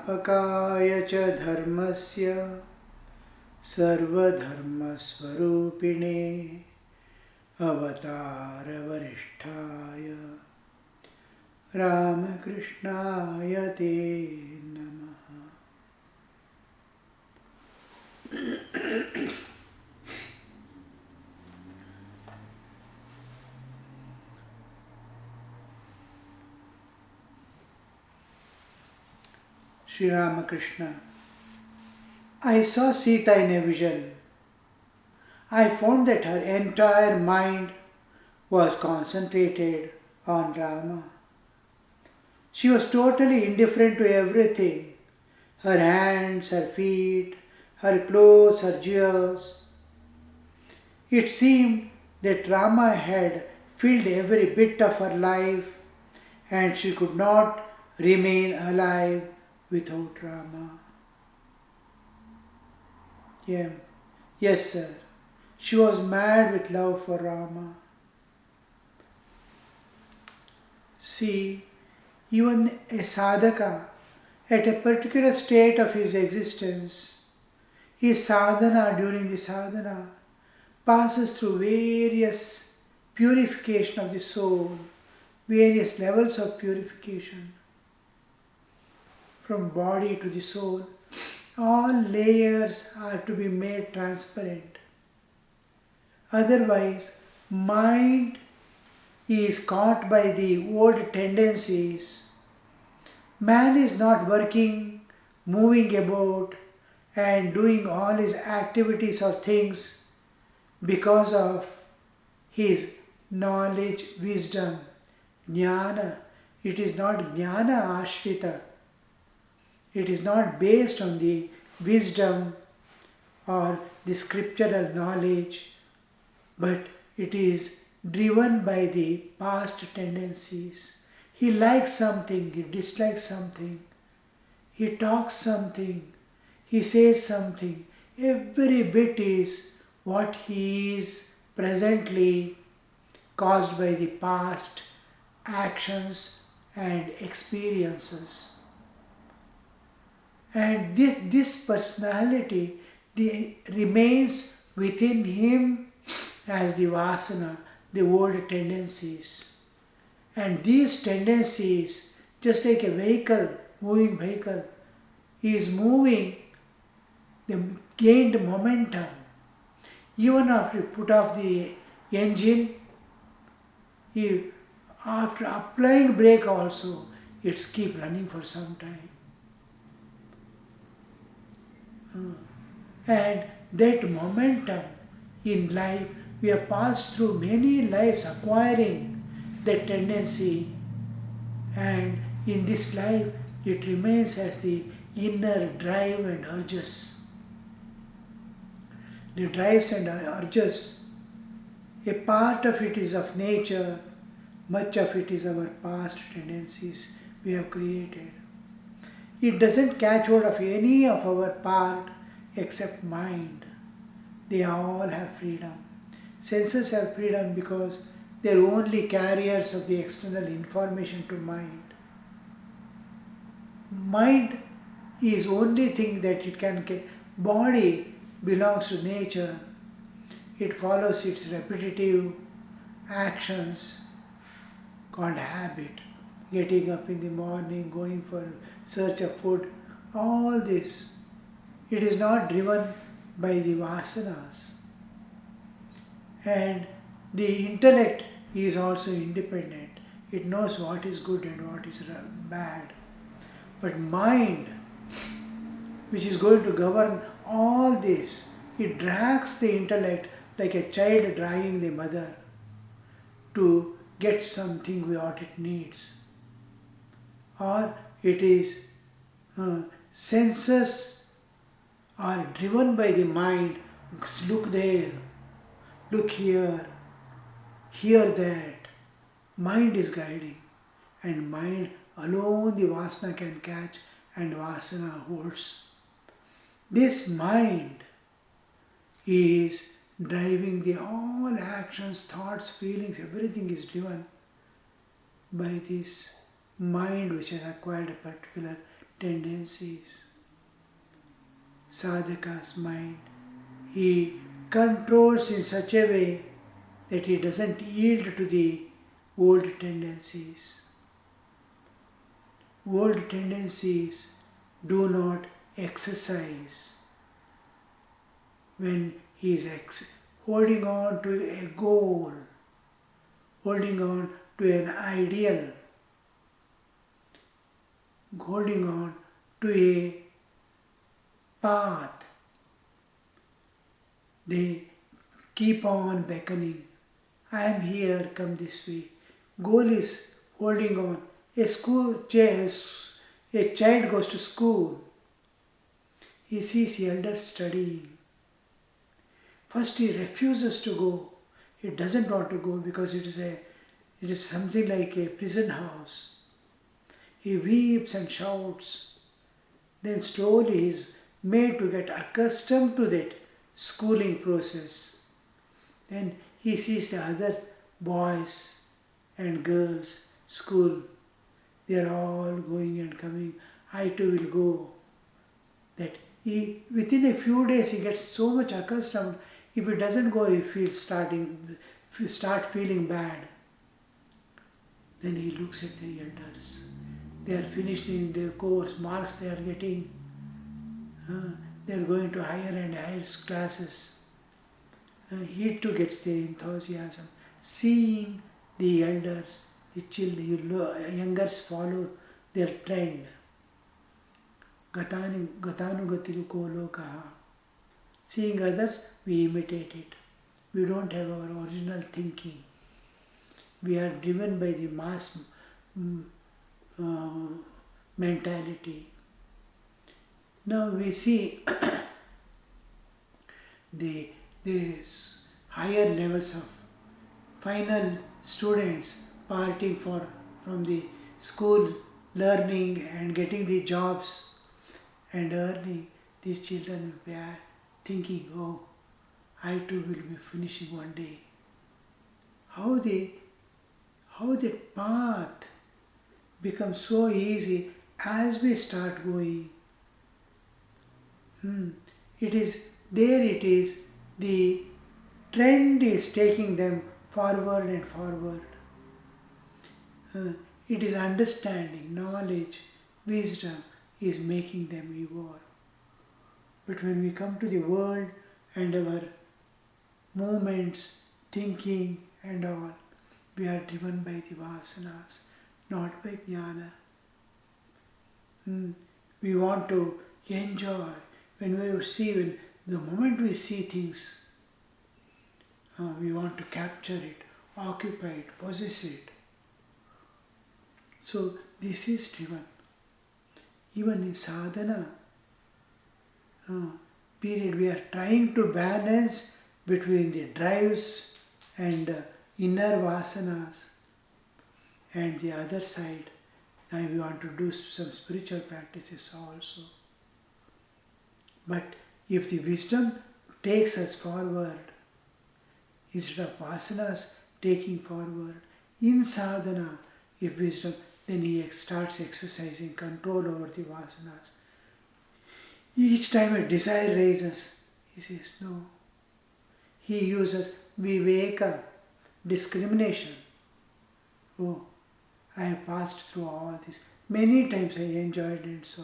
संस्थापकाय च धर्मस्य सर्वधर्मस्वरूपिणे अवतारवरिष्ठाय रामकृष्णाय ते नमः। Sri Ramakrishna. I saw Sita in a vision. I found that her entire mind was concentrated on Rama. She was totally indifferent to everything. Her hands, her feet, her clothes, her jewels. It seemed that Rama had filled every bit of her life and she could not remain alive without Rama. Yeah. Yes, sir. She was mad with love for Rama. See, even a sadhaka at a particular state of his existence, his sadhana during the sadhana passes through various purification of the soul, various levels of purification. From body to the soul, all layers are to be made transparent. Otherwise, mind is caught by the old tendencies. Man is not working, moving about and doing all his activities or things because of his knowledge, wisdom, jnana. It is not jnana ashrita. It is not based on the wisdom or the scriptural knowledge, but it is driven by the past tendencies. He likes something, he dislikes something, he talks something, he says something. Every bit is what he is presently caused by the past actions and experiences. And this personality remains within him as the vasana, the old tendencies. And these tendencies, just like a vehicle, moving vehicle, is moving, they gained momentum. Even after you put off the engine, after applying brake also, it's keep running for some time. And that momentum in life, we have passed through many lives acquiring that tendency, and in this life it remains as the inner drive and urges. The drives and urges, a part of it is of nature, much of it is our past tendencies we have created. It doesn't catch hold of any of our part except mind. They all have freedom. Senses have freedom because they are only carriers of the external information to mind. Mind is only thing that it can get. Body belongs to nature. It follows its repetitive actions called habit. Getting up in the morning, going for search of food, all this. It is not driven by the vasanas. And the intellect is also independent. It knows what is good and what is bad. But mind, which is going to govern all this, it drags the intellect like a child dragging the mother to get something what it needs. Or it is senses are driven by the mind. Look there, look here, hear that. Mind is guiding, and mind alone the vasana can catch and vasana holds. This mind is driving the all actions, thoughts, feelings, everything is driven by this mind which has acquired a particular tendencies. Sadhaka's mind, he controls in such a way that he doesn't yield to the old tendencies. Old tendencies do not exercise. When he is holding on to a goal, holding on to an ideal, holding on to a path, they keep on beckoning. I am here, come this way. Goal is holding on. A child goes to school. He sees elders studying. First he refuses to go. He doesn't want to go because it is something like a prison house. He weeps and shouts. Then slowly he is made to get accustomed to that schooling process. Then he sees the other boys and girls school. They are all going and coming. I too will go. That within a few days he gets so much accustomed. If he doesn't go, he start feeling bad. Then he looks at the elders. They are finishing their course, marks they are getting. They are going to higher and higher classes. He too gets their enthusiasm. Seeing the elders, the children, youngers follow their trend. Gatanugatiru ko lokaha. Seeing others, we imitate it. We don't have our original thinking. We are driven by the mass mentality. Now we see the higher levels of final students parting from the school, learning and getting the jobs and earning. These children were thinking, oh, I too will be finishing one day. How that path becomes so easy as we start going. It is, the trend is taking them forward and forward. It is understanding, knowledge, wisdom is making them evolve. But when we come to the world and our movements, thinking and all, we are driven by the vasanas, not by jnana. We want to enjoy. When the moment we see things, we want to capture it, occupy it, possess it. So this is driven. Even in sadhana period, we are trying to balance between the drives and inner vasanas, and the other side, we want to do some spiritual practices also. But if the wisdom takes us forward, instead of vasanas taking forward, in sadhana, if wisdom, then he starts exercising control over the vasanas. Each time a desire rises, he says no. He uses viveka, discrimination. Oh, I have passed through all this. Many times I enjoyed it, so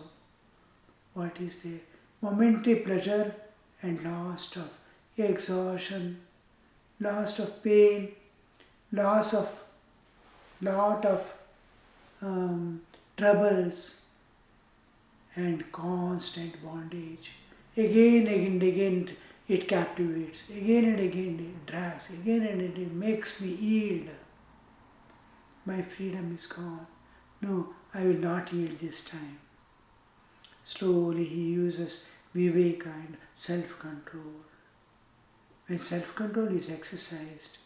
what is there? Momentary pleasure and loss of exhaustion, loss of pain, loss of lot of troubles and constant bondage. Again and again it captivates. Again and again it drags. Again and again it makes me yield. My freedom is gone. No, I will not yield this time. Slowly he uses viveka and self-control. When self-control is exercised,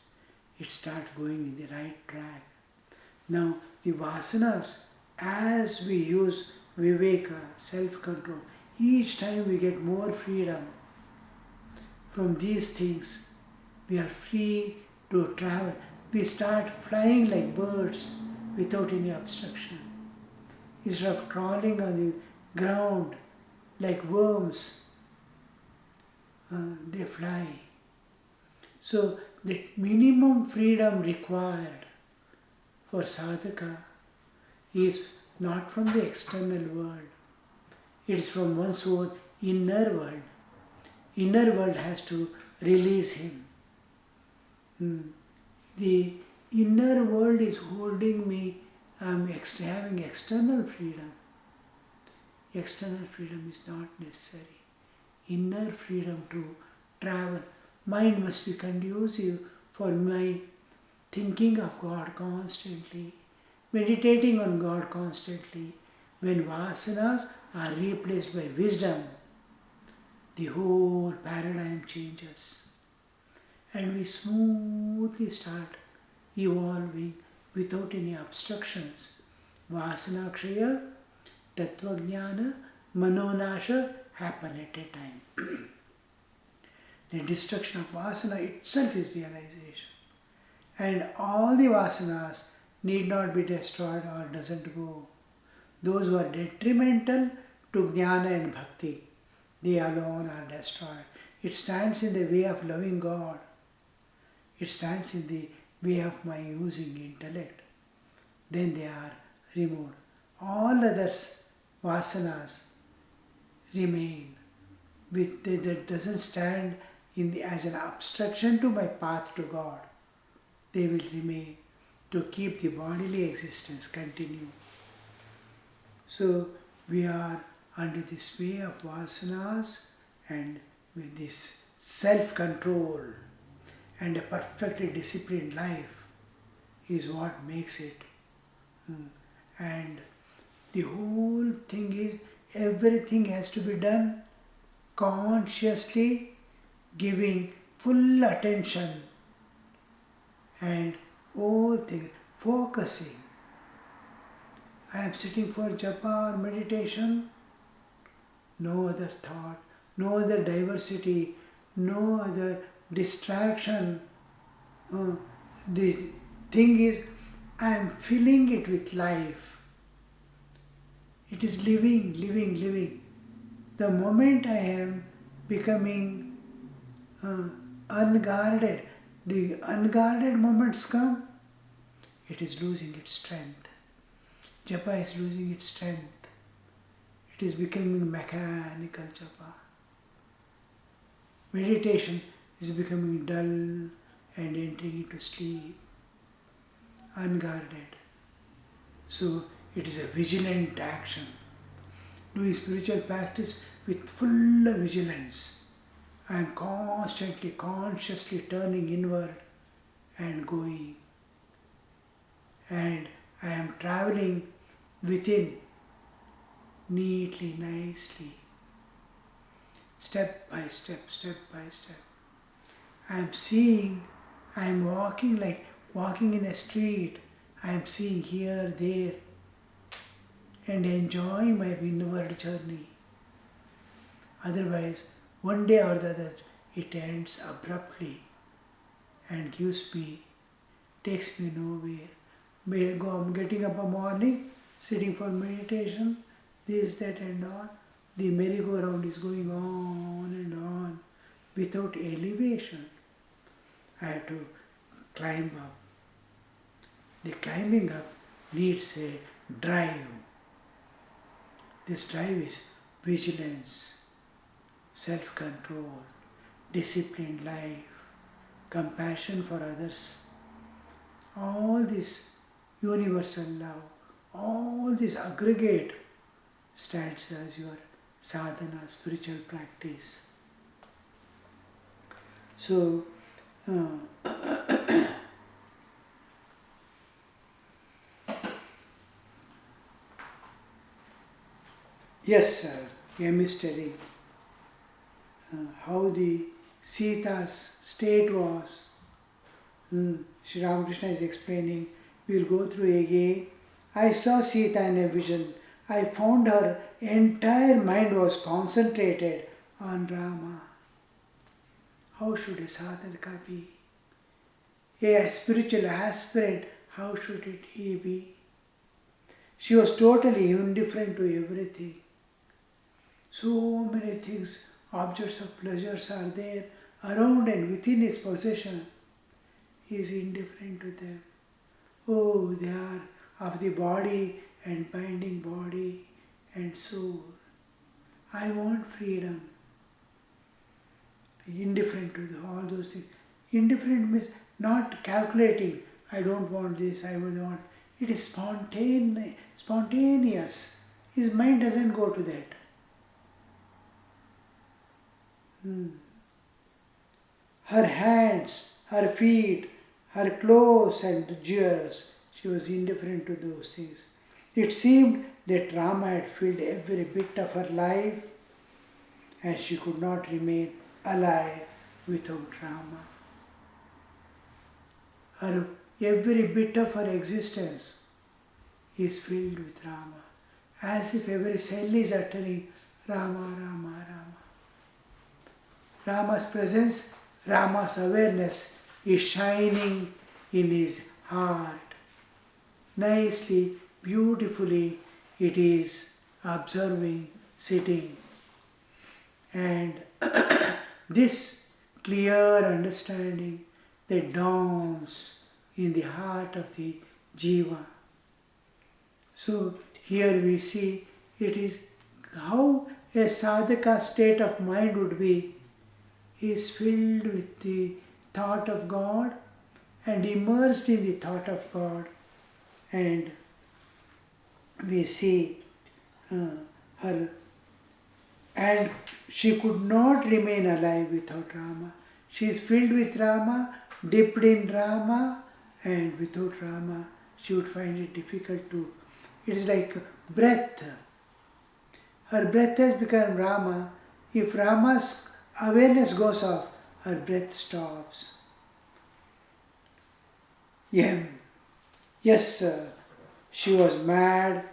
it starts going in the right track. Now the vasanas, as we use viveka, self-control, each time we get more freedom from these things. We are free to travel. We start flying like birds without any obstruction. Instead of crawling on the ground like worms. They fly. So the minimum freedom required for sadhaka is not from the external world. It is from one's own inner world. Inner world has to release him. The inner world is holding me. I am having external freedom. External freedom is not necessary. Inner freedom to travel. Mind must be conducive for my thinking of God constantly, meditating on God constantly. When vasanas are replaced by wisdom, the whole paradigm changes. And we smoothly start evolving without any obstructions. Vasana kshaya, tattva jnana, manonasha happen at a time. The destruction of vasana itself is realization. And all the vasanas need not be destroyed or doesn't go. Those who are detrimental to jnana and bhakti, they alone are destroyed. It stands in the way of loving God. It stands in the way of my using intellect. Then they are removed. All others, vasanas, remain. That doesn't stand as an obstruction to my path to God. They will remain to keep the bodily existence continue. So we are under this way of vasanas, and with this self-control and a perfectly disciplined life is what makes it. And the whole thing is, everything has to be done consciously, giving full attention, and whole thing focusing. I am sitting for japa or meditation, no other thought, no other diversity, no other distraction. The thing is, I am filling it with life. It is living, living, living. The moment I am becoming unguarded, the unguarded moments come, it is losing its strength. Japa is losing its strength. It is becoming mechanical japa. Meditation is becoming dull and entering into sleep, unguarded. So it is a vigilant action. Doing spiritual practice with full vigilance. I am constantly, consciously turning inward and going. And I am traveling within neatly, nicely, step by step, step by step. I am seeing, I am walking like walking in a street. I am seeing here, there, and enjoying my inward journey. Otherwise, one day or the other, it ends abruptly and takes me nowhere. I'm getting up in the morning, sitting for meditation, this, that and all. The merry-go-round is going on and on without elevation. I have to climb up. The climbing up needs a drive. This drive is vigilance, self-control, disciplined life, compassion for others. All this universal love, all this aggregate stands as your sadhana, spiritual practice. So, yes, sir, M is telling how the Sita's state was. Sri Ramakrishna is explaining. We will go through again. I saw Sita in a vision. I found her entire mind was concentrated on Rama. How should a sadhaka be? A spiritual aspirant, how should he be? She was totally indifferent to everything. So many things, objects of pleasures are there around and within his possession. He is indifferent to them. Oh, they are of the body and binding body and soul. I want freedom. Indifferent to all those things. Indifferent means not calculating. I don't want this, I would want. It is spontaneous. His mind doesn't go to that. Her hands, her feet, her clothes and jewels, she was indifferent to those things. It seemed that Rama had filled every bit of her life and she could not remain alive without Rama. Every bit of her existence is filled with Rama, as if every cell is uttering Rama, Rama, Rama. Rama's presence, Rama's awareness is shining in his heart. Nicely, beautifully, it is observing, sitting. And this clear understanding that dawns in the heart of the jiva. So here we see it is how a sadhaka state of mind would be. He is filled with the thought of God and immersed in the thought of God. And we see her, and she could not remain alive without Rama. She is filled with Rama, dipped in Rama, and without Rama she would find it difficult to. It is like breath. Her breath has become Rama. If Rama's awareness goes off, her breath stops. Yes, sir. She was mad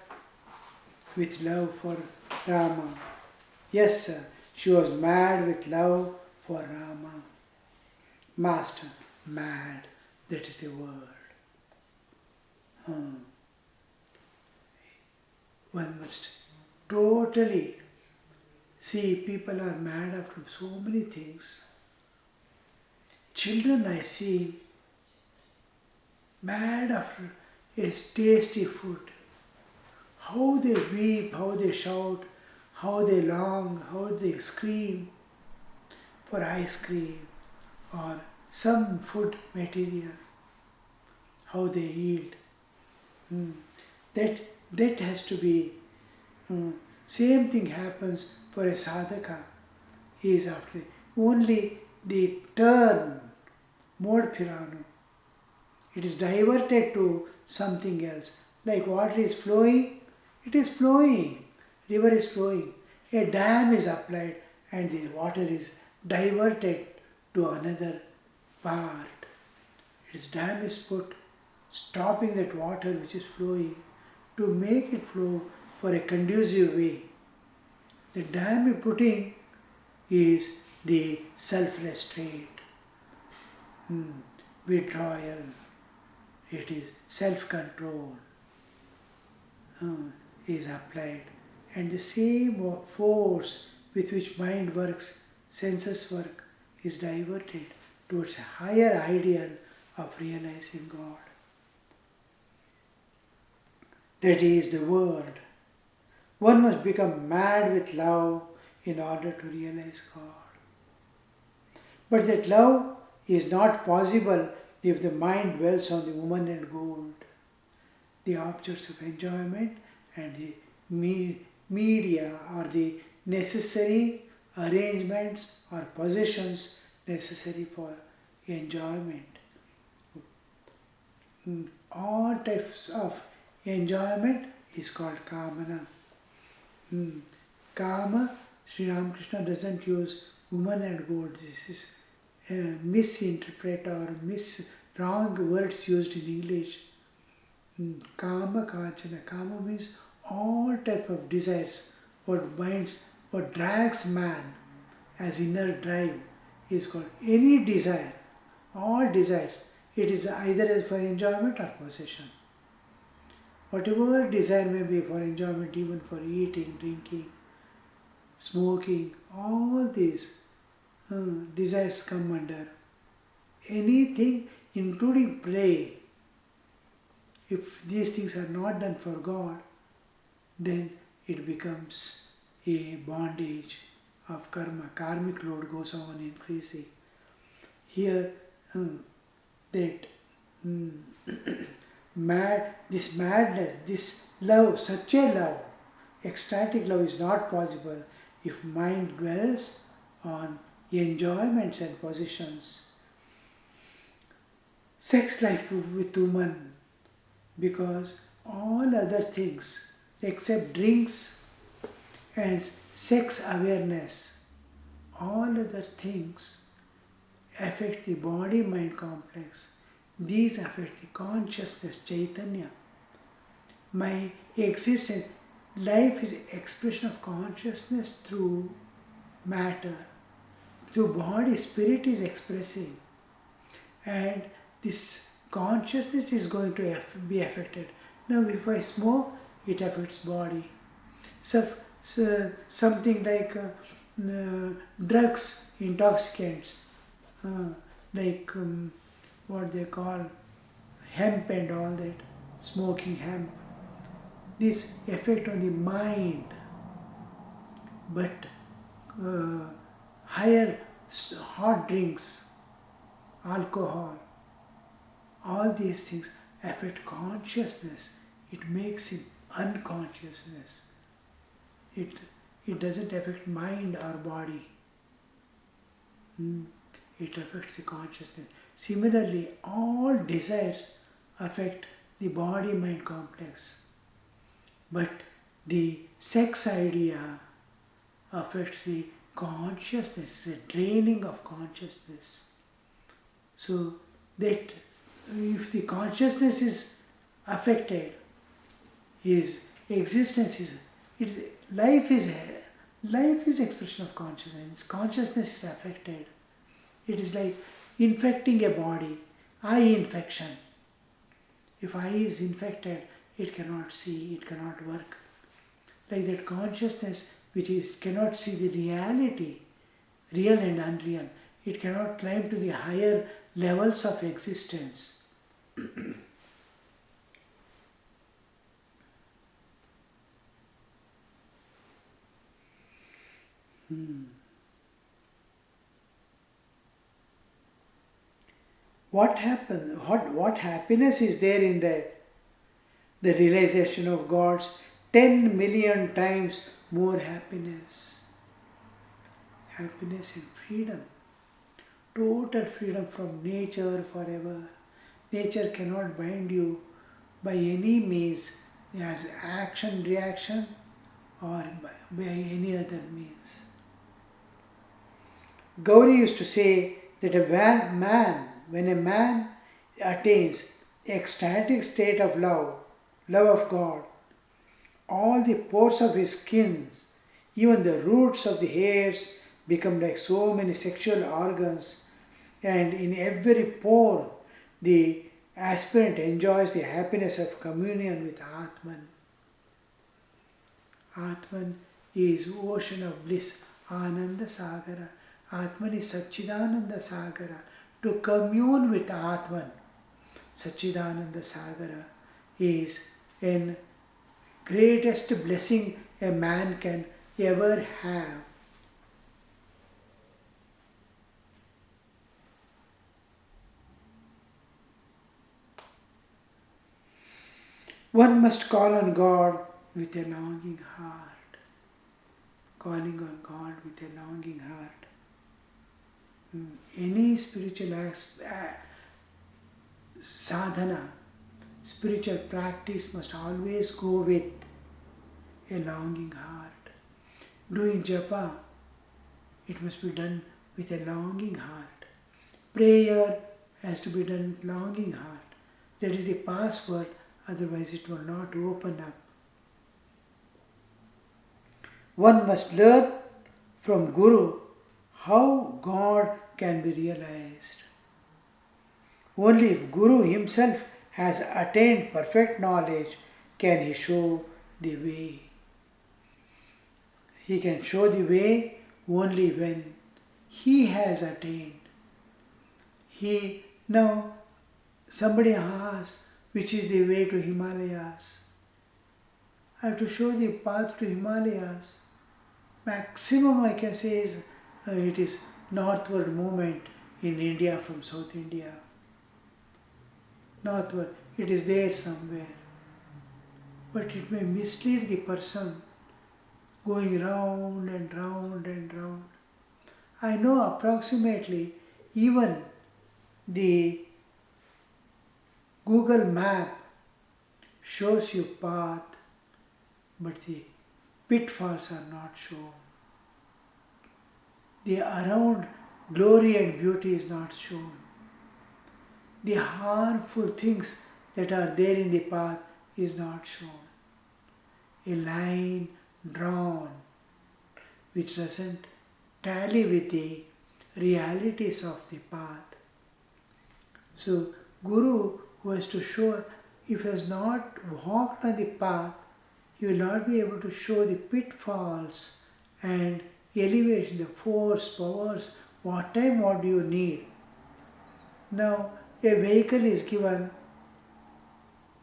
with love for Rama. Yes, sir. She was mad with love for Rama. Master, mad. That is the word. One must totally see people are mad after so many things. Children I see mad after a tasty food. How they weep, how they shout, how they long, how they scream for ice cream or some food material, how they yield. That has to be. Same thing happens for a sadhaka. He is after only the turn, mod phirano. It is diverted to something else. Like water is flowing, it is flowing. River is flowing. A dam is applied and the water is diverted to another part. Its dam is put, stopping that water which is flowing to make it flow for a conducive way. The dam you're putting is the self-restraint, withdrawal, it is self-control is applied. And the same force with which mind works, senses work, is diverted towards a higher ideal of realizing God. That is the word. One must become mad with love in order to realize God. But that love is not possible if the mind dwells on the woman and gold, the objects of enjoyment and the media or the necessary arrangements or possessions necessary for enjoyment. All types of enjoyment is called kamana. Kama, Sri Ramakrishna doesn't use woman and gold. This is misinterpret or wrong words used in English. Kama Kanchana. Kama means all type of desires. What binds, what drags man as inner drive is called any desire. All desires. It is either for enjoyment or possession. Whatever desire may be for enjoyment, even for eating, drinking, smoking, all these desires come under. Anything, including play, if these things are not done for God, then it becomes a bondage of karma. Karmic load goes on increasing. Here, that this madness, this love, such a love, ecstatic love is not possible if mind dwells on enjoyments and possessions. Sex life with woman, because all other things except drinks and sex awareness, all other things affect the body-mind complex. These affect the consciousness, Chaitanya. My existence, life is expression of consciousness through matter. Through body, spirit is expressing. And this consciousness is going to be affected. Now if I smoke, it affects body. So something like drugs, intoxicants, like what they call hemp and all that, smoking hemp. This effect on the mind, but higher hot drinks, alcohol, all these things affect consciousness. It makes him unconsciousness. It doesn't affect mind or body. It affects the consciousness. Similarly, all desires affect the body-mind complex. But the sex idea affects the consciousness, the draining of consciousness. So that if the consciousness is affected, his existence is, life is expression of consciousness. Consciousness is affected. It is like infecting a body, eye infection. If eye is infected, it cannot see, it cannot work. Like that consciousness cannot see the reality, real and unreal. It cannot climb to the higher levels of existence. What happens? What happiness is there in that? The realization of God's 10 million times more happiness. Happiness and freedom. Total freedom from nature forever. Nature cannot bind you by any means as action, reaction, or by any other means. Gauri used to say that when a man attains ecstatic state of love of God, all the pores of his skin, even the roots of the hairs, become like so many sexual organs, and in every pore the aspirant enjoys the happiness of communion with Atman. Atman is ocean of bliss, Ananda Sagara. Atman is Satchidananda Sagara. To commune with Atman, Satchidananda Sagara, is the greatest blessing a man can ever have. One must call on God with a longing heart. Calling on God with a longing heart. Any spiritual sadhana, spiritual practice must always go with a longing heart. Doing japa, it must be done with a longing heart. Prayer has to be done with longing heart. That is the password, otherwise it will not open up. One must learn from Guru how God can be realized. Only if Guru himself has attained perfect knowledge can he show the way. He can show the way only when he has attained. Now somebody asks, which is the way to Himalayas? I have to show the path to Himalayas. Maximum I can say is it is northward movement in India from South India. Northward, it is there somewhere. But it may mislead the person going round and round and round. I know approximately even the Google map shows you path, but the pitfalls are not shown. The around glory and beauty is not shown. The harmful things that are there in the path is not shown. A line drawn which doesn't tally with the realities of the path. So Guru who has to show, if he has not walked on the path, he will not be able to show the pitfalls and elevation, the force, powers, what time, what do you need. Now a vehicle is given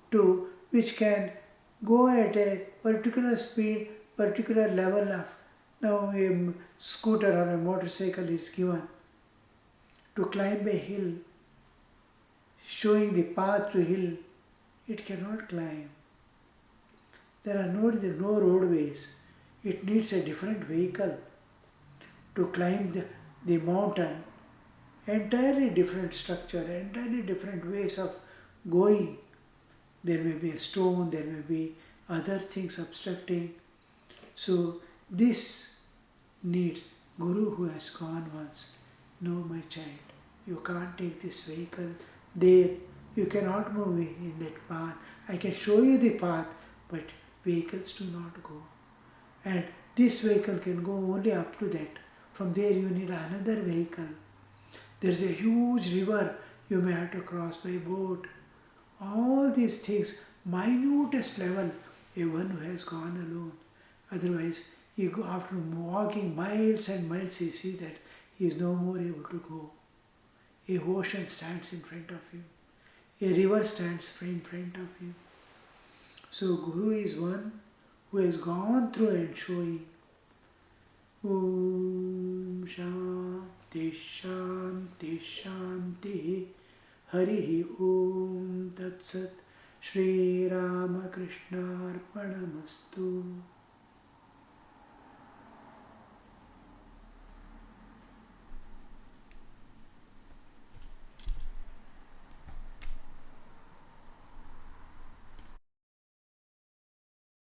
to which can go at a particular speed, particular level of, now a scooter or a motorcycle is given to climb a hill, showing the path to hill, it cannot climb. There are no roadways. It needs a different vehicle to climb the mountain. Entirely different structure, entirely different ways of going. There may be a stone, there may be other things obstructing. So this needs Guru who has gone once. No, my child, you can't take this vehicle there. You cannot move in that path. I can show you the path, but vehicles do not go. And this vehicle can go only up to that. From there you need another vehicle. There is a huge river you may have to cross by boat. All these things, minutest level, a one who has gone alone. Otherwise, you go after walking miles and miles, you see that he is no more able to go. A ocean stands in front of him. A river stands in front of him. So Guru is one who has gone through and showing. Om Shanti Shanti Shanti Harihi Om Tat Sat Shri Ramakrishna Arpanamastu.